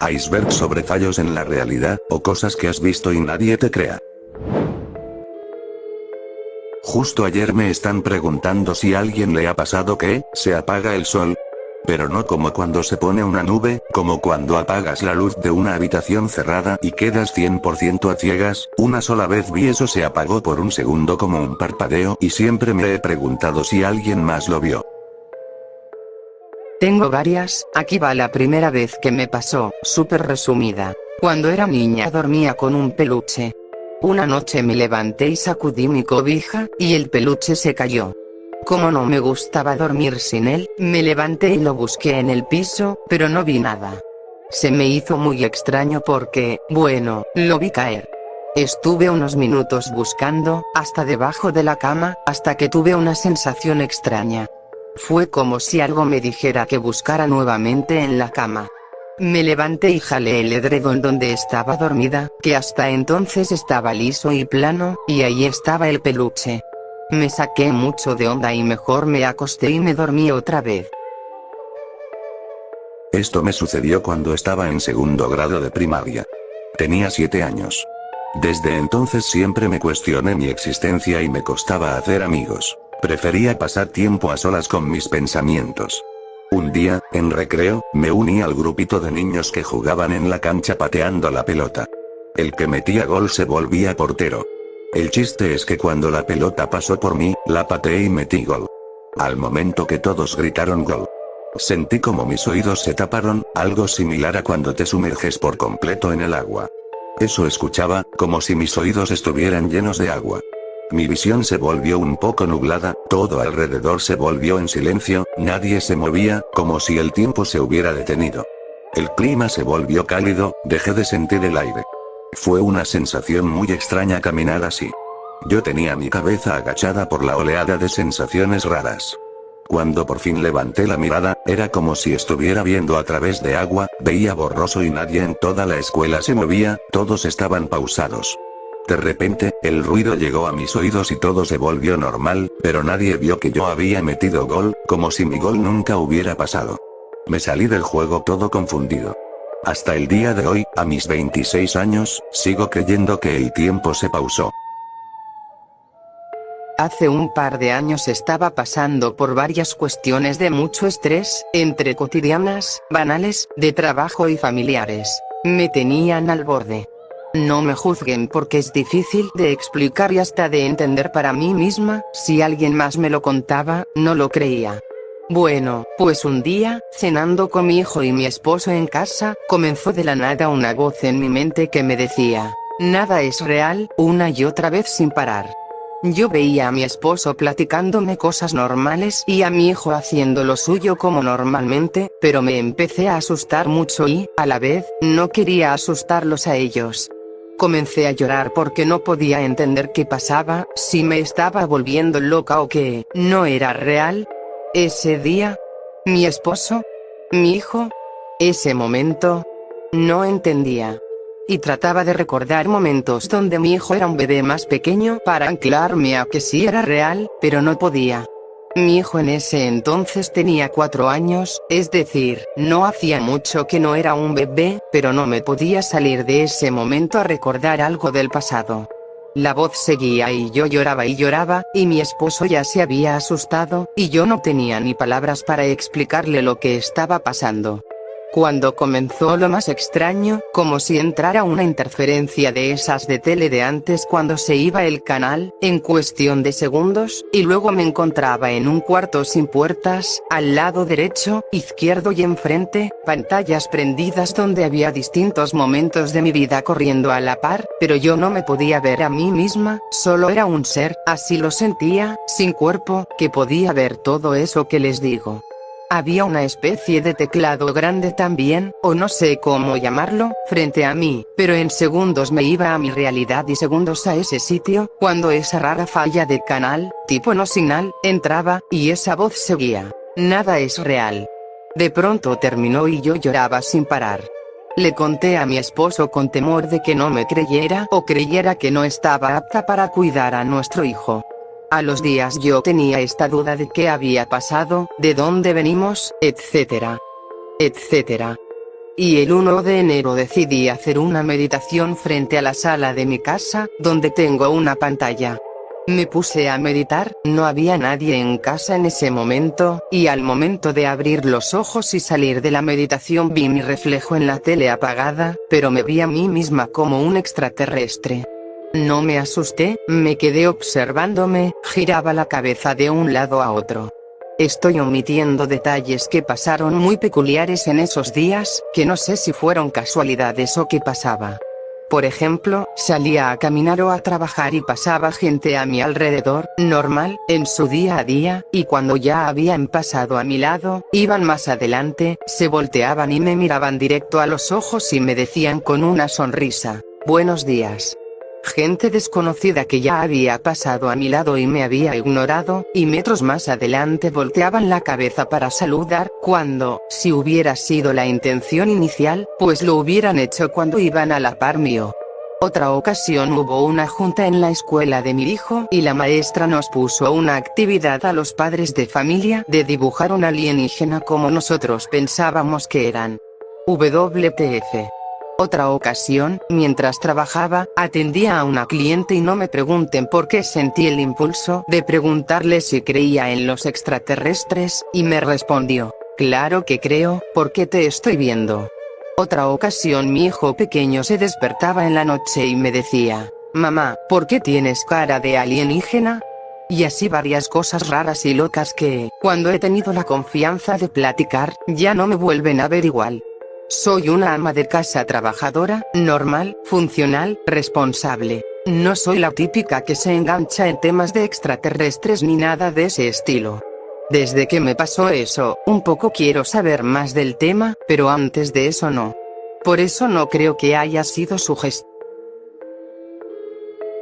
Iceberg sobre fallos en la realidad, o cosas que has visto y nadie te crea. Justo ayer me están preguntando si a alguien le ha pasado que se apaga el sol. Pero no como cuando se pone una nube, como cuando apagas la luz de una habitación cerrada y quedas 100% a ciegas. Una sola vez vi eso, se apagó por un segundo como un parpadeo, y siempre me he preguntado si alguien más lo vio. Tengo varias, aquí va la primera vez que me pasó, súper resumida. Cuando era niña dormía con un peluche. Una noche me levanté y sacudí mi cobija, y el peluche se cayó. Como no me gustaba dormir sin él, me levanté y lo busqué en el piso, pero no vi nada. Se me hizo muy extraño porque, bueno, lo vi caer. Estuve unos minutos buscando, hasta debajo de la cama, hasta que tuve una sensación extraña. Fue como si algo me dijera que buscara nuevamente en la cama. Me levanté y jalé el edredón donde estaba dormida, que hasta entonces estaba liso y plano, y ahí estaba el peluche. Me saqué mucho de onda y mejor me acosté y me dormí otra vez. Esto me sucedió cuando estaba en segundo grado de primaria. Tenía 7 años. Desde entonces siempre me cuestioné mi existencia y me costaba hacer amigos. Prefería pasar tiempo a solas con mis pensamientos. Un día, en recreo, me uní al grupito de niños que jugaban en la cancha pateando la pelota. El que metía gol se volvía portero. El chiste es que cuando la pelota pasó por mí, la pateé y metí gol. Al momento que todos gritaron gol, sentí como mis oídos se taparon, algo similar a cuando te sumerges por completo en el agua. Eso escuchaba, como si mis oídos estuvieran llenos de agua. Mi visión se volvió un poco nublada, todo alrededor se volvió en silencio, nadie se movía, como si el tiempo se hubiera detenido. El clima se volvió cálido, dejé de sentir el aire. Fue una sensación muy extraña caminar así. Yo tenía mi cabeza agachada por la oleada de sensaciones raras. Cuando por fin levanté la mirada, era como si estuviera viendo a través de agua, veía borroso y nadie en toda la escuela se movía, todos estaban pausados. De repente, el ruido llegó a mis oídos y todo se volvió normal, pero nadie vio que yo había metido gol, como si mi gol nunca hubiera pasado. Me salí del juego todo confundido. Hasta el día de hoy, a mis 26 años, sigo creyendo que el tiempo se pausó. Hace un par de años estaba pasando por varias cuestiones de mucho estrés, entre cotidianas, banales, de trabajo y familiares. Me tenían al borde. No me juzguen porque es difícil de explicar y hasta de entender para mí misma, si alguien más me lo contaba, no lo creía. Bueno, pues un día, cenando con mi hijo y mi esposo en casa, comenzó de la nada una voz en mi mente que me decía, nada es real, una y otra vez sin parar. Yo veía a mi esposo platicándome cosas normales y a mi hijo haciendo lo suyo como normalmente, pero me empecé a asustar mucho y, a la vez, no quería asustarlos a ellos. Comencé a llorar porque no podía entender qué pasaba, si me estaba volviendo loca o que no era real. Ese día, mi esposo, mi hijo, ese momento, no entendía. Y trataba de recordar momentos donde mi hijo era un bebé más pequeño para anclarme a que sí era real, pero no podía. Mi hijo en ese entonces tenía 4 años, es decir, no hacía mucho que no era un bebé, pero no me podía salir de ese momento a recordar algo del pasado. La voz seguía y yo lloraba, y mi esposo ya se había asustado, y yo no tenía ni palabras para explicarle lo que estaba pasando. Cuando comenzó lo más extraño, como si entrara una interferencia de esas de tele de antes cuando se iba el canal, en cuestión de segundos, y luego me encontraba en un cuarto sin puertas, al lado derecho, izquierdo y enfrente, pantallas prendidas donde había distintos momentos de mi vida corriendo a la par, pero yo no me podía ver a mí misma, solo era un ser, así lo sentía, sin cuerpo, que podía ver todo eso que les digo. Había una especie de teclado grande también, o no sé cómo llamarlo, frente a mí, pero en segundos me iba a mi realidad y segundos a ese sitio, cuando esa rara falla de canal, tipo no signal, entraba, y esa voz seguía. Nada es real. De pronto terminó y yo lloraba sin parar. Le conté a mi esposo con temor de que no me creyera o creyera que no estaba apta para cuidar a nuestro hijo. A los días yo tenía esta duda de qué había pasado, de dónde venimos, etcétera. y el 1 de enero decidí hacer una meditación frente a la sala de mi casa, donde tengo una pantalla. Me puse a meditar, no había nadie en casa en ese momento, y al momento de abrir los ojos y salir de la meditación vi mi reflejo en la tele apagada, pero me vi a mí misma como un extraterrestre. No me asusté, me quedé observándome, giraba la cabeza de un lado a otro. Estoy omitiendo detalles que pasaron muy peculiares en esos días, que no sé si fueron casualidades o qué pasaba. Por ejemplo, salía a caminar o a trabajar y pasaba gente a mi alrededor, normal, en su día a día, y cuando ya habían pasado a mi lado, iban más adelante, se volteaban y me miraban directo a los ojos y me decían con una sonrisa: "Buenos días". Gente desconocida que ya había pasado a mi lado y me había ignorado, y metros más adelante volteaban la cabeza para saludar, cuando, si hubiera sido la intención inicial, pues lo hubieran hecho cuando iban a la par mío. Otra ocasión hubo una junta en la escuela de mi hijo y la maestra nos puso una actividad a los padres de familia de dibujar un alienígena como nosotros pensábamos que eran. WTF. Otra ocasión, mientras trabajaba, atendía a una cliente y no me pregunten por qué sentí el impulso de preguntarle si creía en los extraterrestres, y me respondió: "Claro que creo, porque te estoy viendo". Otra ocasión mi hijo pequeño se despertaba en la noche y me decía: "Mamá, ¿por qué tienes cara de alienígena?". Y así varias cosas raras y locas que, cuando he tenido la confianza de platicar, ya no me vuelven a ver igual. Soy una ama de casa trabajadora, normal, funcional, responsable. No soy la típica que se engancha en temas de extraterrestres ni nada de ese estilo. Desde que me pasó eso, un poco quiero saber más del tema, pero antes de eso no. Por eso no creo que haya sido sugestión.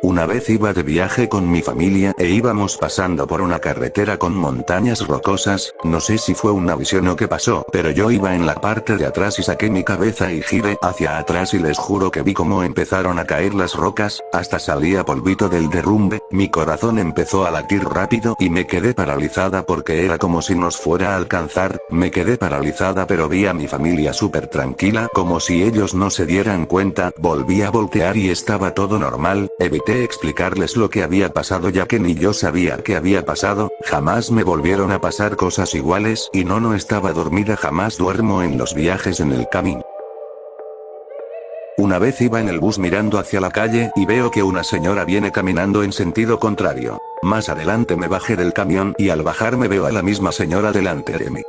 Una vez iba de viaje con mi familia e íbamos pasando por una carretera con montañas rocosas, no sé si fue una visión o qué pasó, pero yo iba en la parte de atrás y saqué mi cabeza y giré hacia atrás y les juro que vi cómo empezaron a caer las rocas, hasta salía polvito del derrumbe, mi corazón empezó a latir rápido y me quedé paralizada porque era como si nos fuera a alcanzar, me quedé paralizada pero vi a mi familia súper tranquila como si ellos no se dieran cuenta, volví a voltear y estaba todo normal, evité explicarles lo que había pasado ya que ni yo sabía qué había pasado, jamás me volvieron a pasar cosas iguales y no estaba dormida, jamás duermo en los viajes en el camino. Una vez iba en el bus mirando hacia la calle y veo que una señora viene caminando en sentido contrario. Más adelante me bajé del camión y al bajarme veo a la misma señora delante de mí.